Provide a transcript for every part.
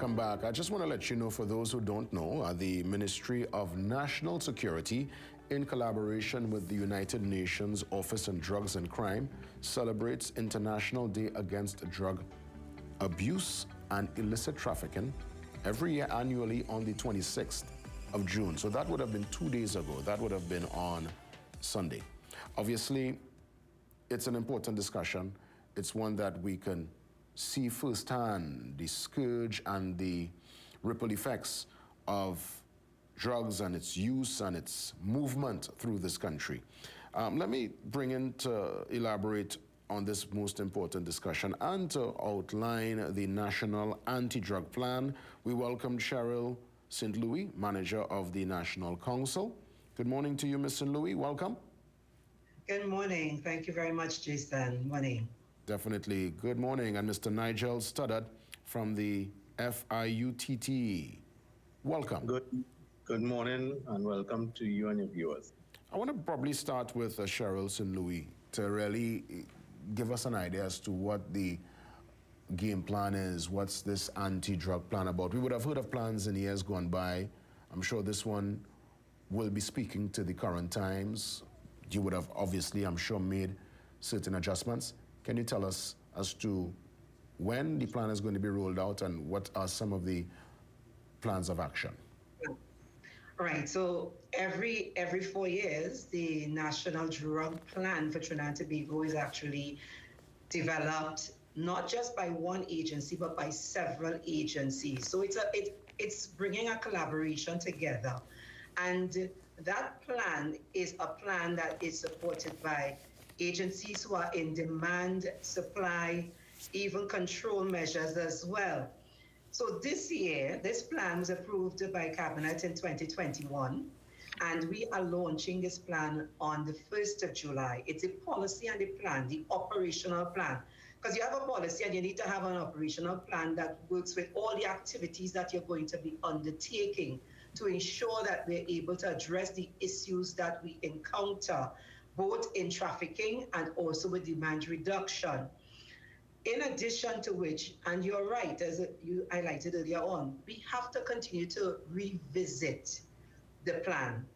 Welcome back. I just want to let you know, for those who don't know, the Ministry of National Security, in collaboration with the United Nations Office on Drugs and Crime, celebrates International Day Against Drug Abuse and Illicit Trafficking every year annually on the 26th of June. So that would have been 2 days ago. That would have been on Sunday. Obviously, it's an important discussion. It's one that we can see firsthand the scourge and the ripple effects of drugs and its use and its movement through this country. Let me bring in to elaborate on this most important discussion and to outline the National Anti-Drug Plan. We welcome Cheryl St. Louis, manager of the National Council. Good morning to you, Ms. St. Louis. Welcome. Good morning. Thank you very much, Jason. Morning. Definitely. Good morning. And Mr. Nigel Stoddard from the FIUTT. Welcome. Good morning and welcome to you and your viewers. I want to probably start with Cheryl St. Louis to really give us an idea as to what the game plan is. What's this anti-drug plan about? We would have heard of plans in years gone by. I'm sure this one will be speaking to the current times. You would have obviously, I'm sure, made certain adjustments. Can you tell us as to when the plan is going to be rolled out and what are some of the plans of action? All right, so every 4 years, the National Drug Plan for Trinidad and Tobago is actually developed not just by one agency, but by several agencies. So it's bringing a collaboration together. And that plan is a plan that is supported by agencies who are in demand, supply, even control measures as well. So this year, this plan was approved by Cabinet in 2021, and we are launching this plan on the 1st of July. It's a policy and a plan, the operational plan. Because you have a policy and you need to have an operational plan that works with all the activities that you're going to be undertaking to ensure that we're able to address the issues that we encounter, both in trafficking and also with demand reduction. In addition to which, and you're right, as you highlighted earlier on, we have to continue to revisit the plan,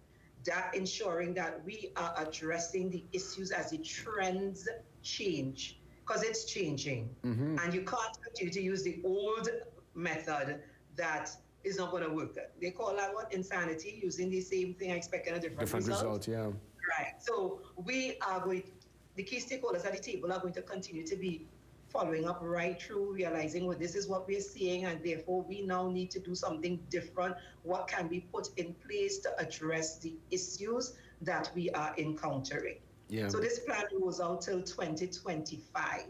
that ensuring that we are addressing the issues as the trends change, because it's changing. Mm-hmm. And you can't continue to use the old method that is not going to work. They call that what? Insanity, using the same thing, expecting a different result. Yeah. Right. So we are going, the key stakeholders at the table are going to continue to be following up right through, realizing, well, this is what we're seeing, and therefore we now need to do something different. What can be put in place to address the issues that we are encountering? Yeah. So this plan goes out till 2025.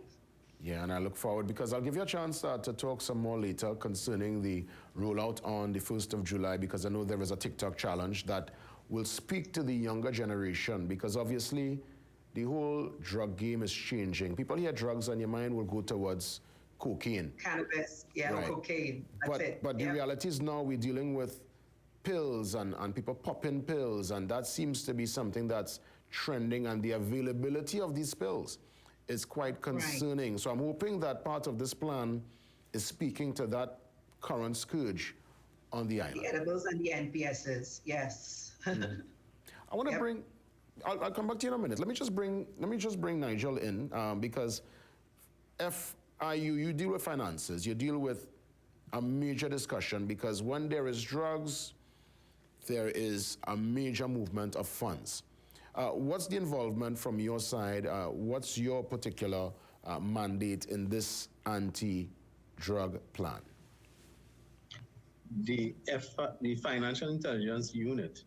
Yeah, and I look forward, because I'll give you a chance to talk some more later concerning the rollout on the 1st of July, because I know there is a TikTok challenge that will speak to the younger generation, because obviously the whole drug game is changing. People hear drugs and your mind will go towards cocaine. Cannabis, yeah, right. Or cocaine, that's it. But the reality is now we're dealing with pills and people popping pills, and that seems to be something that's trending, and the availability of these pills is quite concerning. Right. So I'm hoping that part of this plan is speaking to that current scourge on the island. The edibles and the NPSs, yes. Mm. I want to bring, I'll come back to you in a minute. Let me just bring Nigel in, because FIU, you deal with finances, you deal with a major discussion, because when there is drugs, there is a major movement of funds. What's the involvement from your side? What's your particular mandate in this anti-drug plan? The Financial Intelligence Unit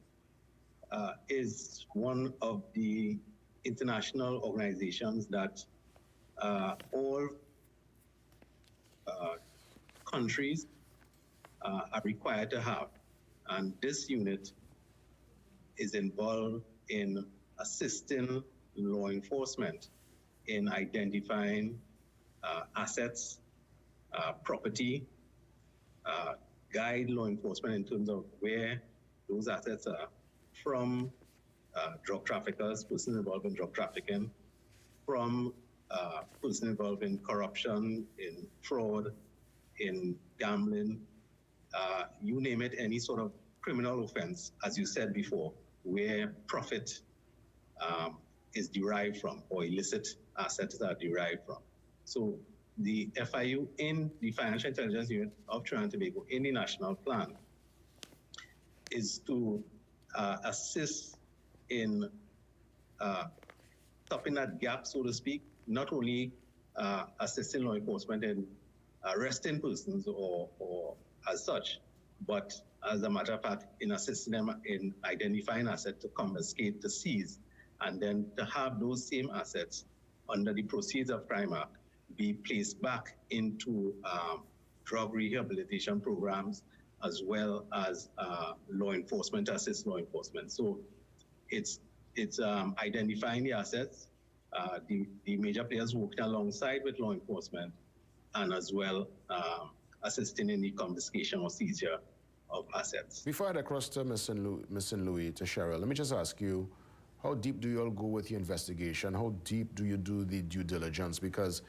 is one of the international organizations that all countries are required to have. And this unit is involved in assisting law enforcement in identifying assets, property, guide law enforcement in terms of where those assets are from drug traffickers, persons involved in drug trafficking, from persons involved in corruption, in fraud, in gambling, you name it, any sort of criminal offense, as you said before, where profit is derived from, or illicit assets are derived from. So the FIU in the Financial Intelligence Unit of Trinidad and Tobago in the national plan is to assist in stopping that gap, so to speak, not only assisting law enforcement in arresting persons or as such, but as a matter of fact, in assisting them in identifying assets to confiscate, to seize, and then to have those same assets under the Proceeds of Crime Act be placed back into drug rehabilitation programs, as well as law enforcement, assist law enforcement. So it's identifying the assets, the major players working alongside with law enforcement, and as well assisting in the confiscation or seizure of assets. Before I head across to Ms. Louis, to Cheryl, let me just ask you, how deep do you all go with your investigation? How deep do you do the due diligence? Because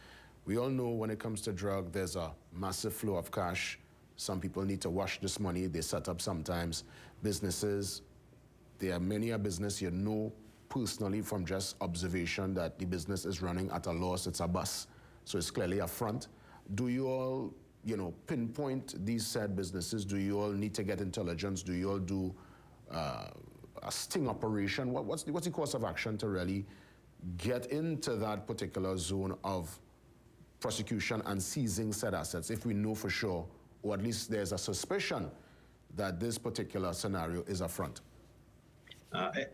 we all know when it comes to drug, there's a massive flow of cash. Some people need to wash this money. They set up sometimes businesses. There are many a business you know personally from just observation that the business is running at a loss. It's a bust. So it's clearly a front. Do you all, pinpoint these said businesses? Do you all need to get intelligence? Do you all do a sting operation? What's the course of action to really get into that particular zone of prosecution and seizing said assets if we know for sure, or at least there's a suspicion that this particular scenario is a front?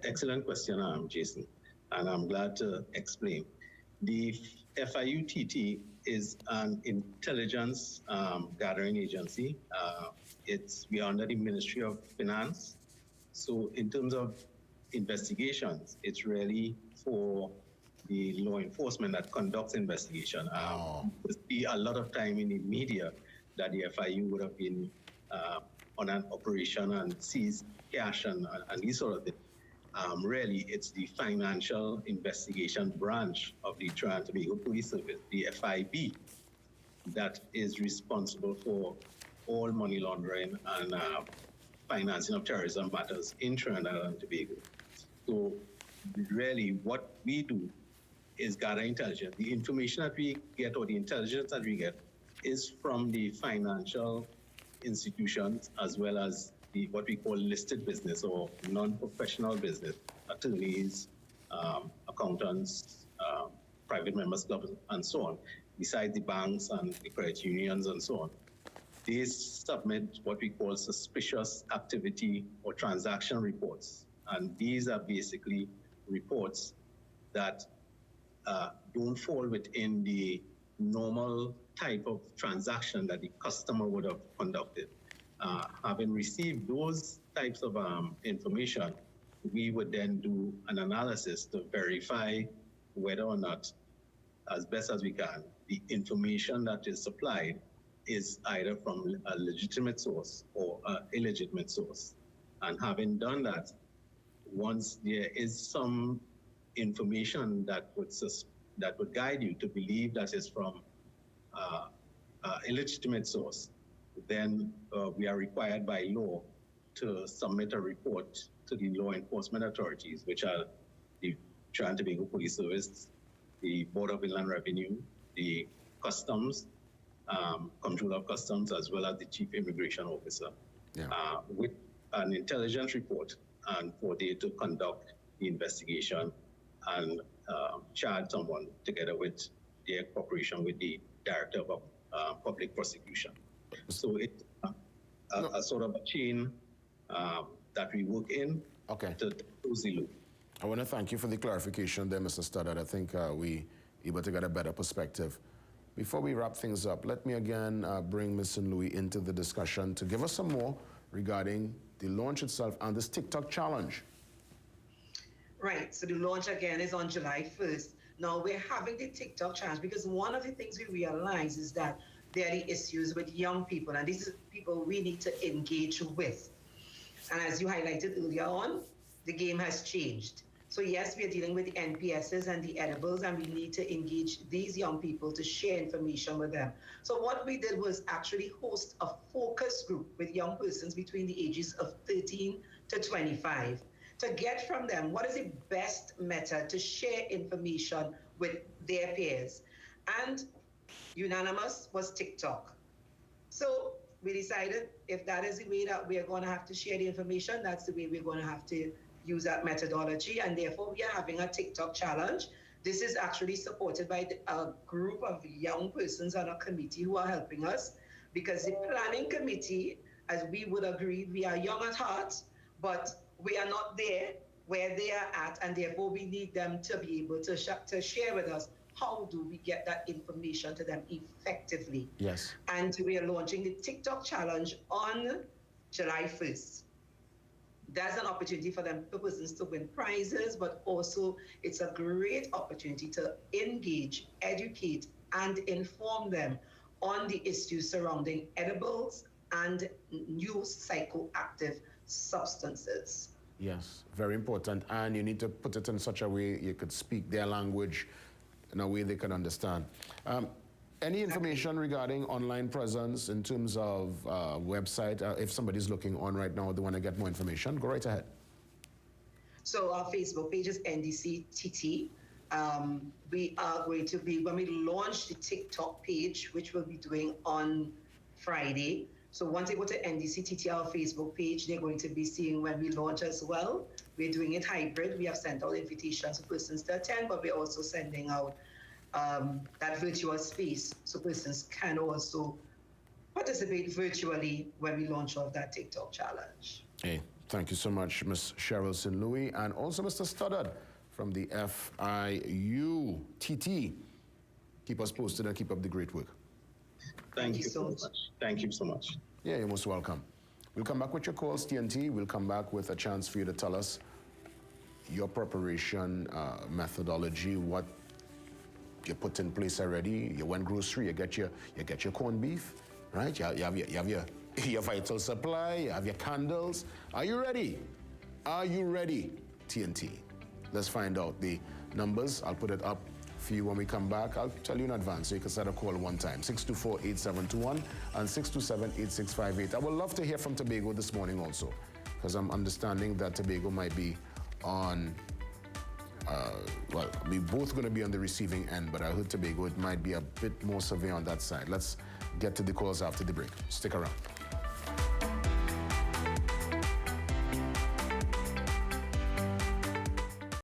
Excellent question, Jason, and I'm glad to explain. The FIUTT is an intelligence gathering agency. We are under the Ministry of Finance. So in terms of investigations, it's really for the law enforcement that conducts investigation. We see a lot of time in the media that the FIU would have been on an operation and seized cash and these sort of things. Really, it's the financial investigation branch of the Trinidad and Tobago Police Service, the FIB, that is responsible for all money laundering and financing of terrorism matters in Trinidad and Tobago. So really what we do is gather intelligence. The information that we get, or the intelligence that we get, is from the financial institutions as well as what we call listed business or non-professional business, attorneys, accountants, private members clubs, and so on, besides the banks and the credit unions and so on. They submit what we call suspicious activity or transaction reports. And these are basically reports that don't fall within the normal type of transaction that the customer would have conducted. Having received those types of information, we would then do an analysis to verify whether or not, as best as we can, the information that is supplied is either from a legitimate source or an illegitimate source. And having done that, once there is some information that would guide you to believe that is from illegitimate source, then we are required by law to submit a report to the law enforcement authorities, which are the Trinidad and Tobago Police Service, the Board of Inland Revenue, the Customs, Controller of Customs, as well as the Chief Immigration Officer, with an intelligence report, and for they to conduct the investigation and charge someone together with their cooperation with the Director of Public Prosecution. So it's a sort of a chain that we work in to close the loop. I want to thank you for the clarification there, Mr. Stoddard. I think we able to get a better perspective. Before we wrap things up, let me again bring Ms. Louis into the discussion to give us some more regarding the launch itself and this TikTok challenge. Right, so the launch again is on July 1st. Now we're having the TikTok challenge because one of the things we realize is that there are the issues with young people, and these are people we need to engage with. And as you highlighted earlier on, the game has changed. So yes, we are dealing with the NPSs and the edibles, and we need to engage these young people to share information with them. So what we did was actually host a focus group with young persons between the ages of 13 to 25 to get from them what is the best method to share information with their peers. And unanimous was TikTok. So we decided if that is the way that we are going to have to share the information, that's the way we're going to have to use that methodology. And therefore, we are having a TikTok challenge. This is actually supported by a group of young persons on a committee who are helping us, because the planning committee, as we would agree, we are young at heart, but we are not there where they are at, and therefore we need them to be able to share with us how do we get that information to them effectively. Yes. And we are launching the TikTok challenge on July 1st. That's an opportunity for them, for persons to win prizes, but also it's a great opportunity to engage, educate, and inform them on the issues surrounding edibles and new psychoactive substances. Yes, very important. And you need to put it in such a way you could speak their language in a way they can understand. Any information regarding online presence in terms of website? If somebody's looking on right now, they want to get more information, go right ahead. So our Facebook page is NDC we are going to be, when we launch the TikTok page, which we'll be doing on Friday. So once they go to NDC our Facebook page, they're going to be seeing when we launch as well. We're doing it hybrid. We have sent out invitations for persons to attend, but we're also sending out that virtual space so persons can also participate virtually when we launch off that TikTok challenge. Hey, thank you so much, Ms. Cheryl St. Louis, and also Mr. Stoddard from the FIUTT. Keep us posted and keep up the great work. Thank you so much. Thank you so much. Yeah, you're most welcome. We'll come back with your calls, TNT. We'll come back with a chance for you to tell us your preparation methodology, what you put in place already. You went grocery, you get your corned beef, right? You have your vital supply, you have your candles. Are you ready? Are you ready, TNT? Let's find out the numbers. I'll put it up for you when we come back. I'll tell you in advance so you can set a call one time. 624-8721 and 627-8658. I would love to hear from Tobago this morning also, because I'm understanding that Tobago might be on, well, we're both going to be on the receiving end, but I heard Tobago, it might be a bit more severe on that side. Let's get to the calls after the break. Stick around.